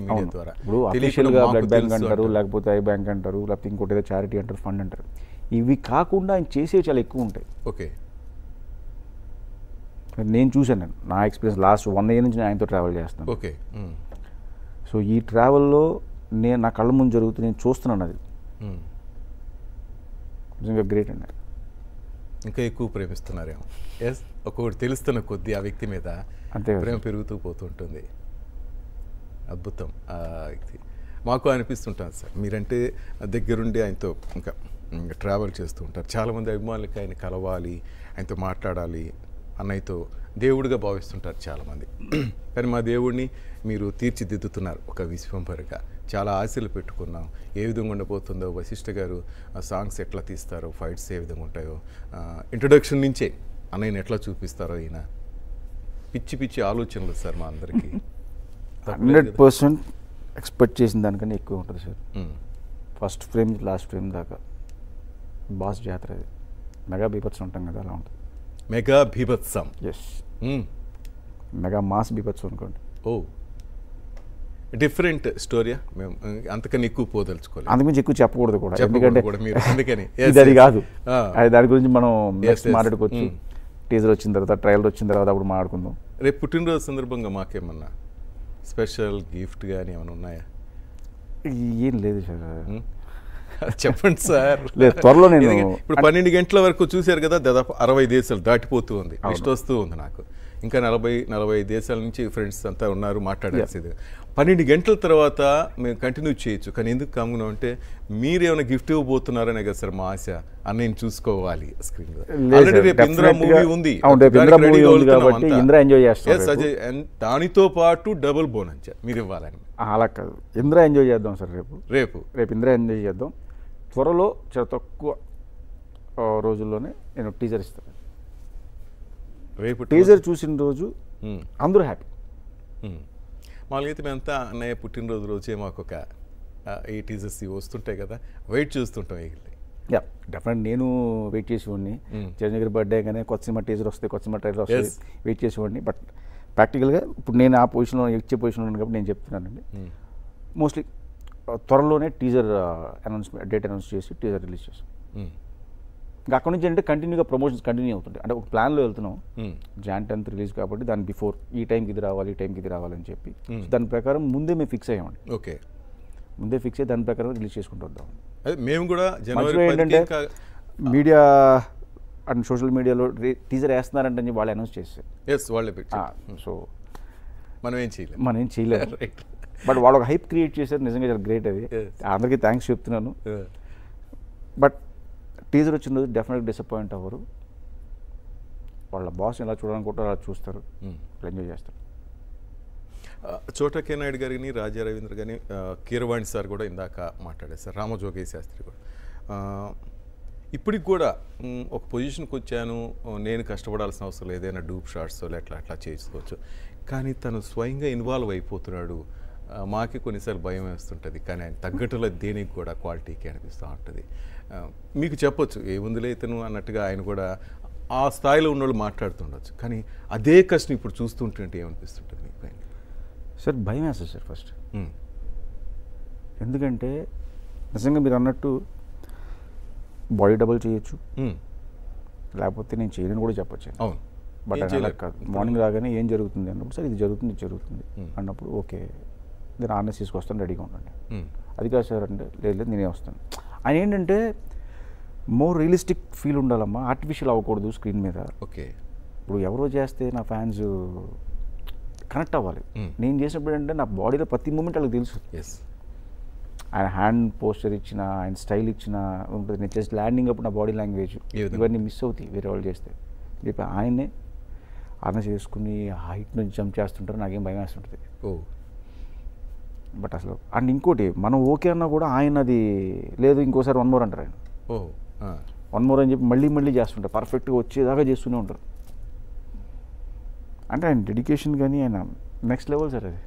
Media ద్వారా ఇప్పుడు అఫీషియల్గా బ్లడ్ బ్యాంక్ అంటారు, లేకపోతే ఐ బ్యాంక్ అంటారు, లేకపోతే ఇంకోటి ఏదో చారిటీ అంటారు, ఫండ్ అంటారు. ఇవి కాకుండా ఆయన చేసేవి చాలా ఎక్కువ ఉంటాయి. ఓకే, నేను చూశాను, నా ఎక్స్పీరియన్స్ లాస్ట్ 1 year నుంచి నేను ఆయనతో ట్రావెల్ చేస్తాను. ఓకే. సో ఈ ట్రావెల్లో నా కళ్ళ ముందు జరుగుతుంది, నేను చూస్తున్నాను. అది నిజంగా గ్రేట్ అండి. ఇంకా ఎక్కువ ప్రేమిస్తున్నారేమో. ఎస్, ఒక్కొక్కటి తెలుస్తున్న కొద్దీ ఆ వ్యక్తి మీద అంతే ప్రేమ పెరుగుతూ పోతుంటుంది. అద్భుతం ఆ వ్యక్తి. మాకు అనిపిస్తుంటుంది సార్, మీరంటే దగ్గరుండి ఆయనతో ఇంకా ట్రావెల్ చేస్తూ ఉంటారు. చాలామంది అభిమానులకి ఆయన కలవాలి, ఆయనతో మాట్లాడాలి, అన్నయ్యతో దేవుడిగా భావిస్తుంటారు చాలామంది. కానీ మా దేవుడిని మీరు తీర్చిదిద్దుతున్నారు ఒక విశ్వంభరిగా. చాలా ఆశలు పెట్టుకున్నాం, ఏ విధంగా ఉండబోతుందో, వశిష్ఠ గారు సాంగ్స్ ఎట్లా తీస్తారో, ఫైట్స్ ఏ విధంగా ఉంటాయో, ఇంట్రొడక్షన్ నుంచే అన్నయ్యని ఎట్లా చూపిస్తారో, ఈయన పిచ్చి పిచ్చి ఆలోచనలు సార్ మా అందరికీ. 100% ఎక్స్పెక్ట్ చేసిన దానికన్నా ఎక్కువ ఉంటుంది sir. First frame last frame దాకా బాస్ జాతర, అది మెగా బీభత్సం ఉంటాం కదా, అలా ఉంటుంది. మెగా బీభత్సం. ఎస్, మెగా మాస్ బీభత్సం అనుకోండి. ఓ, డిఫరెంట్ స్టోరీయా? మేము అంతకన్నా ఎక్కువ పోదలుచుకోవాలి, అంతకుమించి ఎక్కువ చెప్పకూడదు కూడా, ఎందుకంటే అందుకని ఇది అది కాదు. అది దాని గురించి మనం నెక్స్ట్ మాట్లాడుకోవచ్చు. టీజర్ వచ్చిన తర్వాత, ట్రైలర్ వచ్చిన తర్వాత అప్పుడు మాట్లాడుకుందాం. రేపు పుట్టినరోజు సందర్భంగా మాకేమన్నా స్పెషల్ గిఫ్ట్ కానీ ఏమైనా ఉన్నాయా? ఏం లేదు సార్. చెప్పండి సార్. లేదు, త్వరలో నేను ఇప్పుడు 12 గంటల వరకు చూశారు కదా, దాదాపు 60 దేశాలు దాటిపోతూ ఉంది, లిస్ట్ వస్తూ ఉంది నాకు. ఇంకా 40-45 దేశాల నుంచి ఫ్రెండ్స్ అంతా ఉన్నారు, మాట్లాడాల్సింది. 12 గంటల తర్వాత మేము కంటిన్యూ చేయొచ్చు, కానీ ఎందుకు కామున్నాం అంటే మీరేమైనా గిఫ్ట్ ఇవ్వబోతున్నారనే కదా సార్ మా ఆశ. అన్నయ్యని చూసుకోవాలి స్క్రీన్ లో. ఆల్రెడీ రేపు ఇంద్ర మూవీ ఉంది, దానితో పాటు డబుల్ బోనస్ మీరు ఇవ్వాలని. అలా కాదు, ఇంద్ర ఎంజాయ్ చేద్దాం సార్. రేపు ఇంద్ర ఎంజాయ్ చేద్దాం. త్వరలో చాలా తక్కువ రోజుల్లోనే నేను టీజర్ ఇస్తాను. రేపు టీజర్ చూసిన రోజు అందరూ హ్యాపీ. మామూలుగా అయితే మేమంతా అన్నయ్య పుట్టినరోజు రోజే మాకు ఒక ఈ టీజర్స్ వస్తుంటాయి కదా, వెయిట్ చూస్తుంటాం. యా, డెఫినెట్ నేను వెయిట్ చేసేవాడిని. చిరంజీవి గారి బర్త్డే కానీ కొత్త సినిమా టీజర్ వస్తే, కొత్త సినిమా ట్రైలర్ వస్తే వెయిట్ చేసేవాడిని. బట్ ప్రాక్టికల్గా ఇప్పుడు నేను ఆ పొజిషన్లో, ఇచ్చే పొజిషన్లో ఉన్నాను కాబట్టి నేను చెప్తున్నానండి. మోస్ట్లీ త్వరలోనే టీజర్ డేట్ అనౌన్స్ చేసి టీజర్ రిలీజ్ చేస్తాం. ఇంకా అక్కడ నుంచి అంటే కంటిన్యూగా ప్రమోషన్స్ కంటిన్యూ అవుతుంటాయి. అంటే ఒక ప్లాన్లో వెళ్తున్నాం. Jan 10th రిలీజ్ కాబట్టి దాని బిఫోర్ ఈ టైంకి ఇది రావాలి, ఈ టైంకి ఇది రావాలని చెప్పి దాని ప్రకారం ముందే మేము ఫిక్స్ అయ్యామండి. ఓకే, ముందే ఫిక్స్ అయ్యి దాని ప్రకారం రిలీజ్ చేసుకుంటూ వద్దాం. మేము కూడా ఏంటంటే మీడియా అండ్ సోషల్ మీడియాలో టీజర్ వేస్తున్నారంటే వాళ్ళు అనౌన్స్ చేస్తారు. సో మనం ఏం చేయలేము. బట్ వాళ్ళు ఒక హైప్ క్రియేట్ చేశారు, నిజంగా చాలా గ్రేట్. అది అందరికీ థ్యాంక్స్ చెప్తున్నాను. బట్ టీజర్ వచ్చిన రోజు డెఫినెట్గా డిసప్పాయింట్ అవ్వరు. వాళ్ళ బాస్ ఎలా చూడాలనుకుంటారో అలా చూస్తారు, ఎంజాయ్ చేస్తారు. చోటా కే నాయుడు గారిని, రాజా రవీంద్ర గారిని, కీరవాణి సార్ కూడా ఇందాక మాట్లాడారు సార్, రామజోగయ్య శాస్త్రి కూడా. ఇప్పటికి కూడా ఒక పొజిషన్కి వచ్చాను, నేను కష్టపడాల్సిన అవసరం లేదు, ఏదైనా డూప్ షాట్స్ అట్లా చేసుకోవచ్చు, కానీ తను స్వయంగా ఇన్వాల్వ్ అయిపోతున్నాడు. మాకే కొన్నిసార్లు భయం వేస్తుంటుంది, కానీ ఆయన తగ్గట్టులో దేనికి కూడా క్వాలిటీకి అనిపిస్తూ ఉంటుంది. మీకు చెప్పొచ్చు ఏముందిలే ఇతను అన్నట్టుగా, ఆయన కూడా ఆ స్థాయిలో ఉన్నవాళ్ళు మాట్లాడుతుండొచ్చు, కానీ అదే కష్టం ఇప్పుడు చూస్తుంటే ఏమనిపిస్తుంటుంది మీకు? సార్ భయం వేస్తుంది సార్ ఫస్ట్. ఎందుకంటే నిజంగా మీరు అన్నట్టు బాడీ డబుల్ చేయొచ్చు, లేకపోతే నేను చేయలేని కూడా చెప్పొచ్చు. అవును, బట్ అలా కాదు. మార్నింగ్ రాగానే ఏం జరుగుతుంది అన్నప్పుడు, సార్ ఇది జరుగుతుంది అన్నప్పుడు ఓకే నేను ఆర్నెస్ తీసుకొస్తాను, రెడీగా ఉండండి. అది కాదు సార్ అంటే లేదు నేనే వస్తాను. ఆయన ఏంటంటే మోర్ రియలిస్టిక్ ఫీల్ ఉండాలమ్మా, ఆర్టిఫిషియల్ అవ్వకూడదు స్క్రీన్ మీద. ఓకే, ఇప్పుడు ఎవరో చేస్తే నా ఫ్యాన్స్ కనెక్ట్ అవ్వాలి. నేను చేసినప్పుడు ఏంటంటే నా బాడీలో ప్రతి మూమెంట్ వాళ్ళకి తెలుసు. ఆయన హ్యాండ్ పోస్చర్ ఇచ్చిన, ఆయన స్టైల్ ఇచ్చిన ఉంటుంది. నేను జస్ట్ ల్యాండింగ్ అప్పుడు నా బాడీ లాంగ్వేజ్ ఇవన్నీ మిస్ అవుతాయి వేరే వాళ్ళు చేస్తే. చెప్పి ఆయన్నే ఆర్నెస్ చేసుకుని హైట్ నుంచి జంప్ చేస్తుంటారు, నాకేం భయం వేస్తుంటుంది. బట్ అసలు అండ్ ఇంకోటి, మనం ఓకే అన్నా కూడా ఆయన అది లేదు ఇంకోసారి 1 more అంటారు. ఆయన 1 more అని చెప్పి మళ్ళీ చేస్తుంటారు, పర్ఫెక్ట్గా వచ్చేదాకా చేస్తూనే ఉంటారు. అంటే ఆయన డెడికేషన్ కానీ ఆయన నెక్స్ట్ లెవెల్ సార్. అది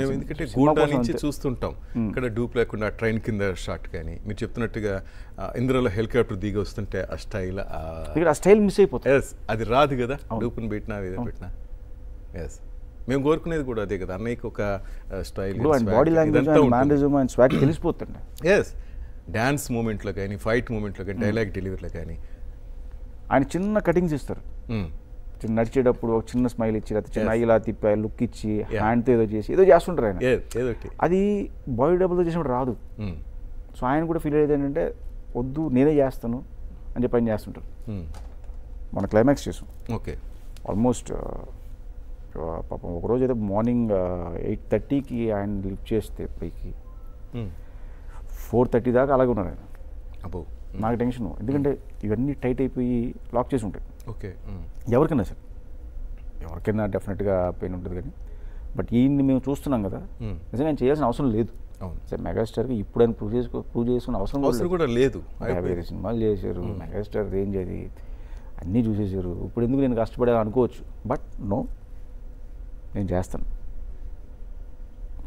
మేము ఎందుకంటే గూండా నుంచి చూస్తుంటాం, ఇక్కడ డూప్ లేకుండా ట్రైన్ కింద షాట్ కానీ మీరు చెప్తున్నట్టుగా ఇందులో హెలికాప్టర్ దిగి వస్తుంటే ఆ స్టైల్ మిస్ అయిపోతుంది. అది రాదు కదా, డూప్ని పెట్టినా ఏదో పెట్టినా. మేము కోరుకునేది కూడా అదే కదా, అన్నయ్యకి ఒక స్టైల్, ఇప్పుడు ఆయన బాడీ లాంగ్వేజ్, ఆయన మేనరిజం, ఆయన స్వాగ్ తెలిసిపోతుండే. ఎస్, డ్యాన్స్ మూమెంట్లో కానీ, ఫైట్ మూమెంట్లో కానీ, డైలాగ్ డెలివరీలో కానీ ఆయన చిన్న కటింగ్స్ ఇస్తారు. చిన్న నడిచేటప్పుడు ఒక చిన్న స్మైల్ ఇచ్చి, లేకపోతే చిన్న ఇలా తిప్పి లుక్ ఇచ్చి, హ్యాండ్తో ఏదో చేసి ఏదో చేస్తుంటారు ఆయన. అది బాడీ డబుల్తో చేసినప్పుడు రాదు. సో ఆయన కూడా ఫీల్ అయ్యేది ఏంటంటే వద్దు నేనే చేస్తాను అని చెప్పి ఆయన చేస్తుంటారు. మన క్లైమాక్స్ చేసాం. ఓకే, ఆల్మోస్ట్ పాపం ఒకరోజు అయితే మార్నింగ్ 8:30కి ఆయన లిఫ్ట్ చేస్తే పైకి 4:30 దాకా అలాగే ఉన్నారు ఆయన. అబ్బో, నాకు టెన్షన్, ఎందుకంటే ఇవన్నీ టైట్ అయిపోయి లాక్ చేసి ఉంటాయి. ఓకే, ఎవరికైనా సరే, ఎవరికైనా డెఫినెట్గా పెయిన్ ఉంటుంది, కానీ బట్ ఈయన్ని మేము చూస్తున్నాం కదా, నిజంగా ఆయన చేయాల్సిన అవసరం లేదు. సరే మెగాస్టార్కి ఇప్పుడు ఆయన ప్రూవ్ చేసుకున్న అవసరం కూడా లేదు. 50 సినిమాలు చేశారు, మెగాస్టార్ రేంజ్ అది అన్నీ చూసేసారు. ఇప్పుడు ఎందుకు నేను కష్టపడేది అనుకోవచ్చు, బట్ నో, నేను చేస్తాను.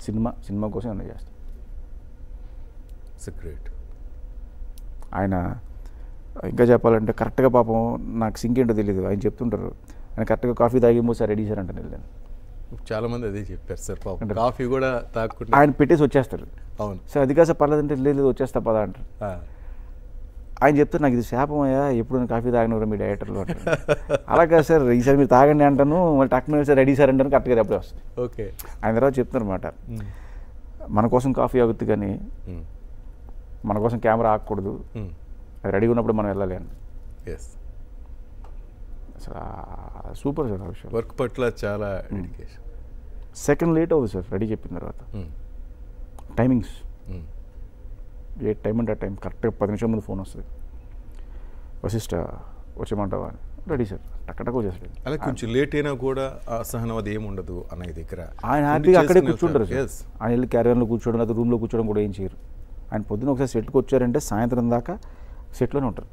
సినిమా కోసం నేను చేస్తాను. గ్రేట్. ఆయన ఇంకా చెప్పాలంటే కరెక్ట్గా పాపం నాకు సింక్ ఏంటో తెలియదు, ఆయన చెప్తుంటారు ఆయన కరెక్ట్గా కాఫీ తాగేమో సార్ రెడీ సార్ అంటాను. నేను చాలా మంది అదే చెప్పారు సార్, పాపం కాఫీ కూడా తాగకుండా ఆయన పెట్టేసి వచ్చేస్తారు. అవును సార్ అది కాదు సార్ పర్లేదంటే లేదు వచ్చేస్తా పదా అంటారు. ఆయన చెప్తారు నాకు ఇది శాపం అయ్యా, ఎప్పుడు నేను కాఫీ తాగనివ్వరు మీ డైరెక్టర్లు అంటారు. అలాగా సార్ ఈసారి మీరు తాగండి అంటాను, మళ్ళీ టక్న సార్ రెడీ సార్ అంటాను, కరెక్ట్గా అప్పుడే వస్తుంది. ఓకే, ఆయన తర్వాత చెప్తున్నారు అన్నమాట, మన కోసం కాఫీ ఆగుద్ది కానీ మన కోసం కెమెరా ఆగకూడదు, అది రెడీగా ఉన్నప్పుడు మనం వెళ్ళాలి అని. అసలు సూపర్ సార్ ఆ విషయం. వర్క్ పట్ల చాలా డెడికేషన్. సెకండ్ లేట్ అవుతుంది సార్ రెడీ చెప్పిన తర్వాత. టైమింగ్స్ ఏ టైం అంటే ఆ టైం కరెక్ట్గా 10 నిమిషాల ముందు ఫోన్ వస్తుంది, వశిష్ట వచ్చేమంటావా అని. రెడీ సార్, టక్కటక్ వచ్చేస్తాడు. అలా కొంచెం లేట్ అయినా కూడా అసహనం అది ఏముండదు అన్నయ్య దగ్గర. ఆయన హ్యాపీగా అక్కడే కూర్చుంటారు సార్. ఆయన వెళ్ళి క్యారియర్లో కూర్చోవడం లేదా రూమ్లో కూర్చోవడం కూడా ఏం చేయరు. ఆయన పొద్దున్న ఒకసారి సెట్కి వచ్చారంటే సాయంత్రం దాకా సెట్లోనే ఉంటారు.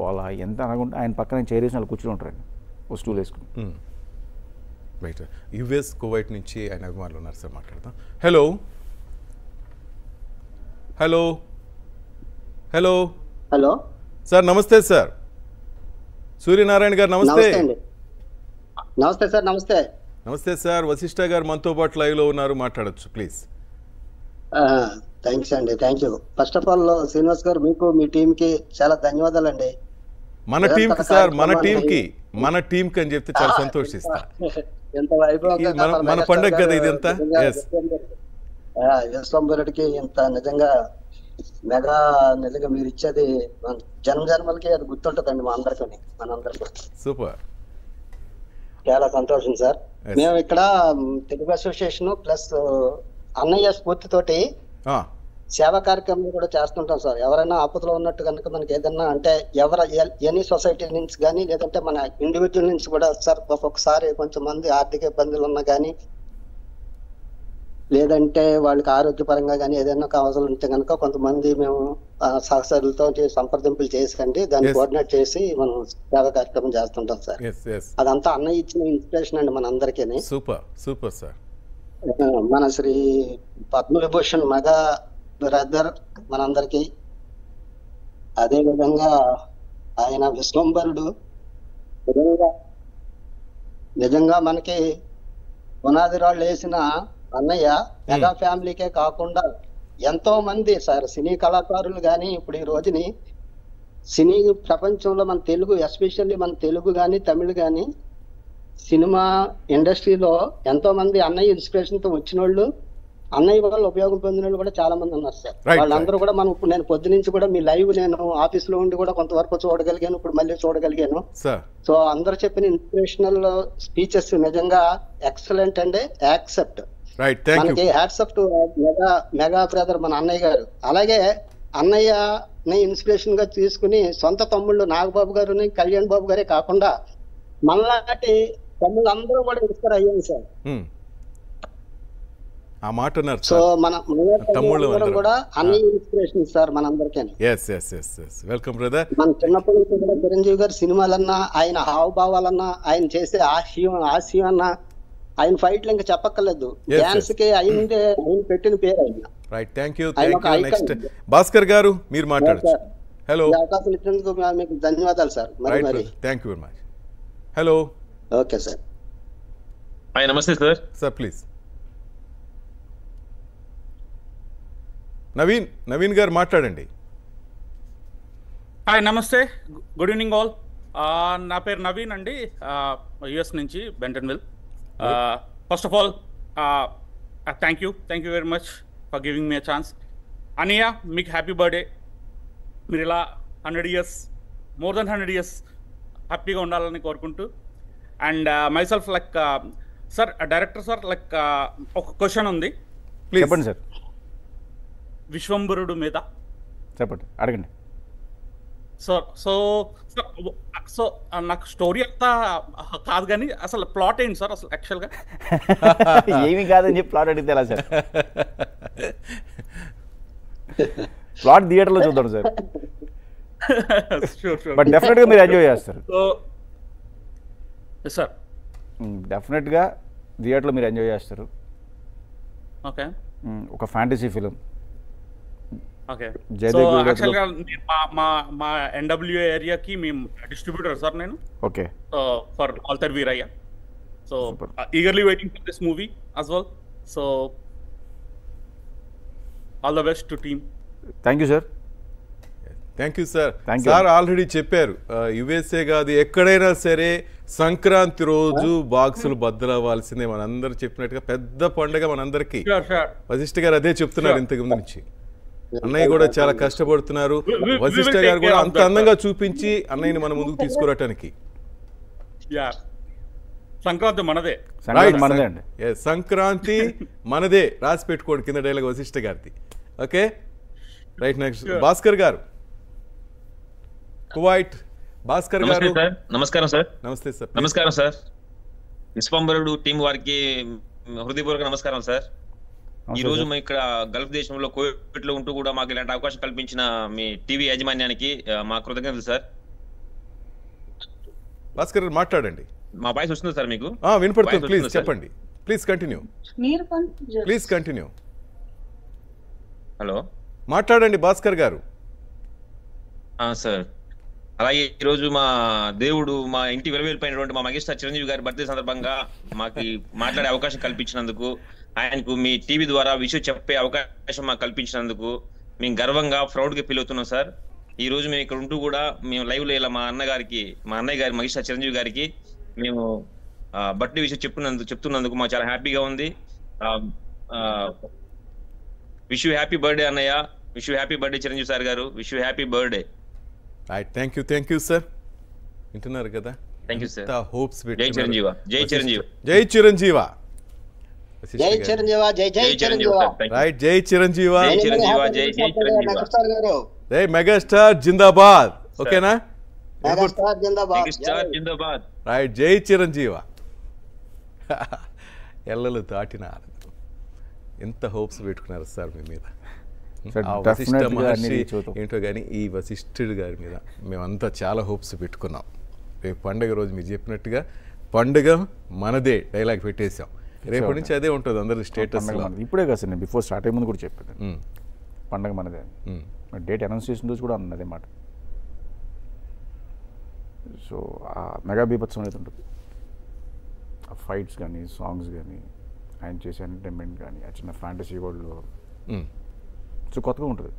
అలా ఎంత అనకుండా ఆయన పక్కన చైర్ వేసి వాళ్ళు కూర్చొని ఉంటారు, ఆయన ఒక స్టూల్ వేసుకుని. రైట్. యుఎస్ కువైట్ నుంచి ఆయన అభిమానులు ఉన్నారు సార్, మాట్లాడతాం. Hello hello hello hello sir, నమస్తే సార్. సూర్యనారాయణ గారు నమస్తే. నమస్తే సార్. నమస్తే. నమస్తే సార్. వశిష్ఠ గారు మనతో పాటు లైవ్లో ఉన్నారు, మాట్లాడచ్చు ప్లీజ్. థ్యాంక్స్ అండి, thank you. First of all Srinivas గారు మీకు మీ టీంకి చాలా ధన్యవాదాలు అండి. మన టీంకి సార్, మన టీంకి అని చెప్తే చాలా సంతోషిస్తా. మన పండగ కదా ఇది అంతా. విశ్వంబరుడికి ఇంత నిజంగా నిజంగా మీరు ఇచ్చేది జన్మలకి అది గుర్తుంటదండి మా అందరికీ, మనందరికీ. సూపర్, చాలా సంతోషం సార్. మేము ఇక్కడ తెలుగు అసోసియేషన్ ప్లస్ అన్నయ్య స్ఫూర్తితోటి సేవా కార్యక్రమం కూడా చేస్తుంటాం సార్. ఎవరైనా ఆపదలో ఉన్నట్టు కనుక మనకి ఏదన్నా అంటే ఎనీ సొసైటీ నుంచి కానీ లేదంటే మన ఇండివిజువల్ నుంచి కూడా సార్ ఒక్కొక్కసారి కొంచెం మంది ఆర్థిక ఇబ్బందులు ఉన్నా కానీ లేదంటే వాళ్ళకి ఆరోగ్యపరంగా కానీ ఏదైనా కావాల్సి ఉంటే కనుక కొంతమంది మేము సహచరులతో సంప్రదింపులు చేసి దాన్ని కోఆర్డినేట్ చేసి మనం సేవా కార్యక్రమం చేస్తుంటాం సార్. అదంతా అన్నయ్య ఇచ్చిన ఇన్స్పిరేషన్ అండి మన అందరికీ. Super super sir. మన శ్రీ పద్మవిభూషణ్ మెగా బ్రదర్ మనందరికీ, అదే విధంగా ఆయన విశ్వంబరుడు నిజంగా మనకి పునాది రాళ్ళు వేసిన అన్నయ్య మెగా ఫ్యామిలీకే కాకుండా ఎంతో మంది సార్ సినీ కళాకారులు కానీ ఇప్పుడు ఈ రోజుని సినీ ప్రపంచంలో మన తెలుగు ఎస్పెషల్లీ మన తెలుగు కానీ తమిళ్ కానీ సినిమా ఇండస్ట్రీలో ఎంతో మంది అన్నయ్య ఇన్స్పిరేషన్ తో వచ్చిన వాళ్ళు, అన్నయ్య వల్ల ఉపయోగం పొందిన వాళ్ళు కూడా చాలా మంది ఉన్నారు సార్. వాళ్ళందరూ కూడా మనం ఇప్పుడు నేను పొద్దు నుంచి కూడా మీ లైవ్ నేను ఆఫీస్ లో ఉండి కూడా కొంతవరకు చూడగలిగాను, ఇప్పుడు మళ్ళీ చూడగలిగాను. సో అందరూ చెప్పిన ఇన్స్పిరేషనల్ స్పీచెస్ నిజంగా ఎక్సలెంట్ అండి, యాక్సెప్ట్. మనకి హ్యాట్సప్ టు మెగా బ్రదర్ మన అన్నయ్య గారు. అలాగే అన్నయ్యని ఇన్స్పిరేషన్ గా తీసుకుని సొంత తమ్ముళ్ళు నాగబాబు గారు కళ్యాణ్ బాబు గారే కాకుండా మనలాంటి తమ్ముళ్ళు అందరూ కూడా ఇన్స్పైర్ అయ్యాం సార్. ఆ మాట సో మన కూడా అన్ని ఇన్స్పిరేషన్ సార్ మనందరికీ. Welcome brother. మన చిన్నప్పటి నుంచి కూడా చిరంజీవి గారు సినిమాలన్నా ఆయన హావభావాలన్నా ఆయన చేసే హాస్యం అన్నా ఆయన ఫైట్లు ఇంకా చెప్పక్కర్లేదు, డాన్స్ కి అయిందే ఆయన పెట్టిన పేరు ఆయన. Right, thank you. Next Bhaskar గారు మీరు మాట్లాడచ్చు. హలో, అవకాశం ఇచ్చినందుకు మీకు ధన్యవాదాలు sir. Thank you very much. Hello. Okay sir. Hi నమస్తే సార్. Sir please. నవీన్ గారు మాట్లాడండి. హాయ్ నమస్తే, గుడ్ ఈవినింగ్ ఆల్. నా పేరు నవీన్ అండి, యుఎస్ నుంచి Bentonville. First of all thank you very much for giving me a chance. అనియా, మీకు హ్యాపీ బర్త్డే. మీరు ఇలా 100 years, మోర్ దెన్ 100 years హ్యాపీగా ఉండాలని కోరుకుంటూ. And myself like sir, director sir, like ఒక క్వశ్చన్ ఉంది. చెప్పండి సార్. విశ్వంబరుడు మీద చెప్పండి, అడగండి. సో నాకు స్టోరీ అంతా కాదు కానీ అసలు ప్లాట్ ఏంటి సార్ అసలు యాక్చువల్గా? ఏమి కాదని చెప్పి ప్లాట్ అడిగితే ఎలా సార్? ప్లాట్ థియేటర్లో చూద్దాం సార్. బట్ డెఫినెట్గా మీరు ఎంజాయ్ చేస్తారు సార్. డెఫినెట్గా థియేటర్లో మీరు ఎంజాయ్ చేస్తారు. ఓకే, ఒక ఫ్యాంటసీ ఫిలిం. ఓకే. సో యాక్చువల్గా మా ఎన్డబ్ల్యూ ఏరియాకి మేము డిస్ట్రిబ్యూటర్ సార్ నేను. Okay. For Waltair Veerayya. So eagerly waiting for this movie as well. So all the best to team. Thank you sir. Thank you sir. Sir already చెప్పారు, USA కాదు ఎక్కడైనా సరే సంక్రాంతి రోజు బాక్సులు బద్దలవ్వాల్సిందే. మనందరూ చెప్పినట్టుగా పెద్ద పండుగ మనందరికీ. వశిష్ఠ గారు అదే చెప్తున్నారు ఇంతకు ముందు నుంచి. అన్నయ్య కూడా చాలా కష్టపడుతున్నారు. వశిష్ఠ గారు కూడా అంత అందంగా చూపించి అన్నయ్యని మన ముందుకు తీసుకురావటానికి. సంక్రాంతి మనదే, సంక్రాంతి మనదే. రాసి పెట్టుకోండి కింద డైలాగ్ వశిష్ఠ గారిది. Okay, right. నెక్స్ట్ భాస్కర్ గారు, కువైట్. భాస్కర్ గారు నమస్కారం సార్. నమస్తే సార్. నమస్కారం సార్. విశ్వంబరుడు టీం వారికి హృదయపూర్వక నమస్కారం సార్. ఈ రోజు మేము ఇక్కడ గల్ఫ్ దేశంలో కోవిడ్ లో ఉంటూ కూడా మాకు ఇలాంటి అవకాశం కల్పించిన మీ టీవీ యాజమాన్యానికి మా కృతజ్ఞతలు సార్. భాస్కర్ గారు మాట్లాడండి. మా వాయిస్ వస్తుంది సార్ మీకు? వినపడుతుంది. ప్లీజ్ చెప్పండి. Please continue. Please continue. Hello, మాట్లాడండి భాస్కర్ గారు. సార్, అలాగే ఈరోజు మా దేవుడు మా ఇంటి వెలువెలిపోయినటువంటి మా మెగాస్టార్ చిరంజీవి గారి బర్త్డే సందర్భంగా మాకు మాట్లాడే అవకాశం కల్పించినందుకు, ఆయనకు మీ టీవీ ద్వారా విషయం చెప్పే అవకాశం మాకు కల్పించినందుకు మేము గర్వంగా ప్రౌడ్గా ఫీల్ అవుతున్నాం సార్. ఈ రోజు మేము ఇక్కడ ఉంటూ కూడా మేము లైవ్ లో ఇలా మా అన్నయ్య గారి మెగాస్టార్ చిరంజీవి గారికి మేము బర్త్డే విషయం చెప్తున్నందుకు మాకు చాలా హ్యాపీగా ఉంది. విష్ యూ హ్యాపీ బర్త్డే అన్నయ్య. Wish you happy birthday Chiranjeevi sir గారు. Wish you happy birthday. Thank you sir. వింటున్నారు కదా? Thank you sir. హోప్స్. జై చిరంజీవ. జై చిరంజీవ. జై చిరంజీవ. జై చిరంజీవ. జై జై చిరంజీవ. రైట్. జై చిరంజీవ. జై చిరంజీవ. జై జై చిరంజీవ. జై మెగాస్టార్ జిందాబాద్. ఓకేనా? మెగాస్టార్ జిందాబాద్. మెగాస్టార్ జిందాబాద్. రైట్. జై చిరంజీవ. ఎల్లలు దాటిన ఎంత హోప్స్ పెట్టుకున్నారు సార్ మీ మీద. వశిష్ఠ మహర్షి ఏంటో కానీ ఈ వశిష్ఠుడి గారి మీద మేమంతా చాలా హోప్స్ పెట్టుకున్నాం. రేపు పండుగ రోజు మీరు చెప్పినట్టుగా పండుగ మనదే డైలాగ్ పెట్టేశాం. రేపటి నుంచి అదే ఉంటుంది అందరి స్టేటస్. ఇప్పుడే కాదు సార్, నేను బిఫోర్ స్టార్ట్ అయ్యే ముందు కూడా చెప్పాను పండుగ మనదే. డేట్ అనౌన్స్ చేసిన రోజు కూడా అన్నదే మాట. సో ఆ మెగా బీభత్సం అనేది ఉంటుంది. ఆ ఫైట్స్ కానీ, సాంగ్స్ కానీ, ఆయన చేసే ఎంటర్టైన్మెంట్ కానీ, ఆ చిన్న ఫ్యాంటసీ వరల్డ్లో సో కొత్తగా ఉంటుంది.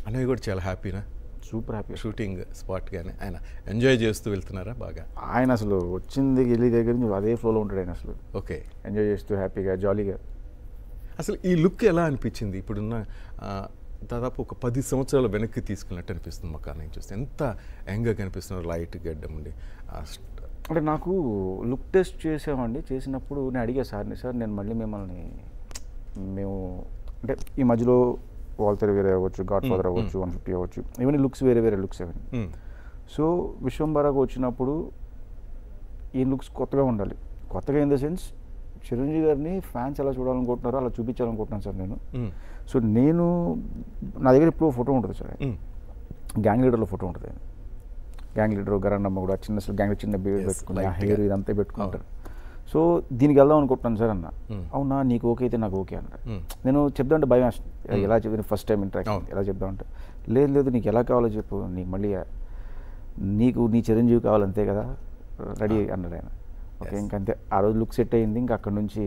అన్నయ్య కూడా చాలా హ్యాపీనా? Super happy. షూటింగ్ స్పాట్ కానీ ఆయన ఎంజాయ్ చేస్తూ వెళ్తున్నారా బాగా? ఆయన అసలు వచ్చింది వెళ్ళి దగ్గర నుంచి అదే ఫ్లోలో ఉంటాడు ఆయన అసలు. ఓకే, ఎంజాయ్ చేస్తూ హ్యాపీగా జాలీగా. అసలు ఈ లుక్ ఎలా అనిపించింది? ఇప్పుడున్న దాదాపు ఒక 10 సంవత్సరాల వెనక్కి తీసుకున్నట్టు అనిపిస్తుంది మాకు అన్నయ్య చూస్తే. ఎంత యంగ్గా కనిపిస్తున్నారు, లైట్ గడ్డం ఉండి. అంటే నాకు లుక్ టెస్ట్ చేసామండి. చేసినప్పుడు నేను అడిగా సార్ని, సార్ నేను మళ్ళీ మేము అంటే ఈ మధ్యలో వాల్టర్ వేరే అవ్వచ్చు, గాడ్ ఫాదర్ అవ్వచ్చు, 150 అవ్వచ్చు, ఇవన్నీ లుక్స్ వేరే లుక్స్ అవన్నీ. సో విశ్వంబరాకు వచ్చినప్పుడు ఈ లుక్స్ కొత్తగా ఉండాలి. కొత్తగా ఇన్ ద సెన్స్ చిరంజీవి గారిని ఫ్యాన్స్ ఎలా చూడాలనుకుంటున్నారో అలా చూపించాలనుకుంటున్నాను సార్ నేను. సో నా దగ్గర ఇప్పుడు ఫోటో ఉంటుంది సార్, గ్యాంగ్ లీడర్లో ఫోటో ఉంటుంది. గ్యాంగ్ లీడర్ గరణమ్మ కూడా చిన్న బీడ్ పెట్టుకుని హెయిర్ ఇదంతా పెట్టుకుంటారు. సో దీనికి వెళ్దాం అనుకుంటున్నాను సార్ అన్న. అవునా, నీకు ఓకే అయితే నాకు ఓకే అన్నారు. నేను చెప్దామంటే భయం వేస్తుంది, ఎలా చెప్పి ఫస్ట్ టైం ఇంటరాక్షన్ ఎలా చెప్దామంటే, లేదు నీకు ఎలా కావాలో చెప్పు, నీకు మళ్ళీ నీ చిరంజీవి కావాలంతే కదా, రెడీ అన్నాడు ఆయన. ఓకే ఇంకంతే ఆ రోజు లుక్ సెట్ అయింది. ఇంకా అక్కడ నుంచి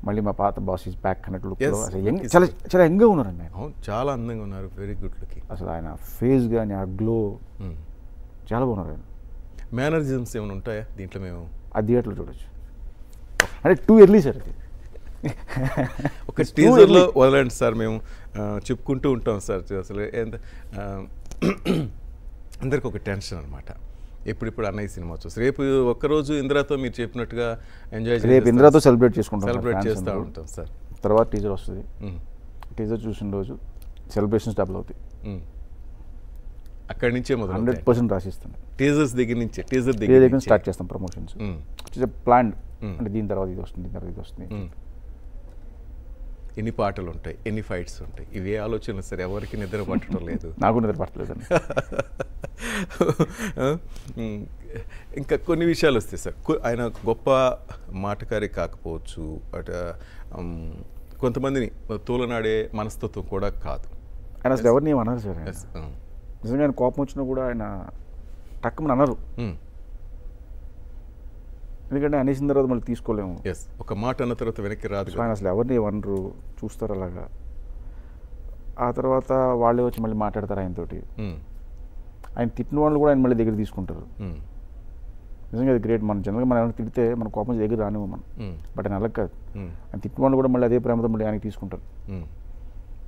మళ్ళీ మా పాత బాస్ ఈజ్ బ్యాక్ అన్నట్టు లుక్లో అసలు చాలా చాలా యంగ్గా ఉన్నారండి ఆయన. అవును, చాలా అందంగా ఉన్నారు, వెరీ గుడ్ లుకింగ్. అసలు ఆయన ఫేస్ కానీ ఆ గ్లో చాలా బాగున్నారు ఆయన. మేనరిజమ్స్ ఏమైనా ఉంటాయా దీంట్లో? మేము ఆ థియేటర్లో చూడొచ్చు. అంటే టూ ఎర్లీ సార్ అది. ఒక టీజర్లో వదలండి సార్, మేము చెప్పుకుంటూ ఉంటాం సార్. అసలు ఎంత అందరికి ఒక టెన్షన్ అనమాట, ఎప్పుడిప్పుడు అన్నయ్య సినిమా చూసి. రేపు ఒక్కరోజు ఇందిరాతో మీరు చెప్పినట్టుగా ఎంజాయ్ రేపు ఇందిరాతో సెలబ్రేట్ చేసుకుంటాం, సెలబ్రేట్ చేస్తూ ఉంటాం సార్. తర్వాత టీజర్ వస్తుంది. టీజర్ చూసిన రోజు సెలబ్రేషన్స్ డబుల్ అవుతాయి. అక్కడి నుంచే మొదలు 100% రాసిస్తాను. టీజర్స్ దగ్గర నుంచి, టీజర్ దగ్గర స్టార్ట్ చేస్తాం ప్రమోషన్స్. ప్లాన్ అంటే దీని తర్వాత ఇది వస్తుంది, దీని తర్వాత ఇది వస్తుంది. ఎన్ని పాటలు ఉంటాయి, ఎన్ని ఫైట్స్ ఉంటాయి, ఇవే ఆలోచనలు సార్. ఎవరికి నిద్ర పట్టడం లేదు. నాకు నిద్ర పట్టలేదండి. ఇంకా కొన్ని విషయాలు వస్తాయి సార్. ఆయన గొప్ప మాటకారి కాకపోవచ్చు, అటు కొంతమందిని తోలనాడే మనస్తత్వం కూడా కాదు. ఆయన అసలు ఎవరిని ఏమన్నారు సార్. నిజంగా ఆయన కోపం వచ్చినా కూడా ఆయన టక్కుమని అన్నారు. ఎందుకంటే అనేసిన తర్వాత మళ్ళీ తీసుకోలేము. ఒక మాట అన్న తర్వాత వెనక్కి రాదు. ఆయన అసలు ఎవరిని ఏమనరు, చూస్తారు అలాగా. ఆ తర్వాత వాళ్ళే వచ్చి మళ్ళీ మాట్లాడతారు ఆయనతోటి. ఆయన తిట్టిన వాళ్ళు కూడా ఆయన మళ్ళీ దగ్గర తీసుకుంటారు. నిజంగా అది గ్రేట్. మన జనరల్గా మనం ఏమైనా తిడితే మన కోపం దగ్గర రానివ్వం మనం, బట్ ఆయన అలా కాదు. ఆయన తిట్టిన వాళ్ళు కూడా మళ్ళీ అదే ప్రేమతో మళ్ళీ ఆయనకి తీసుకుంటారు.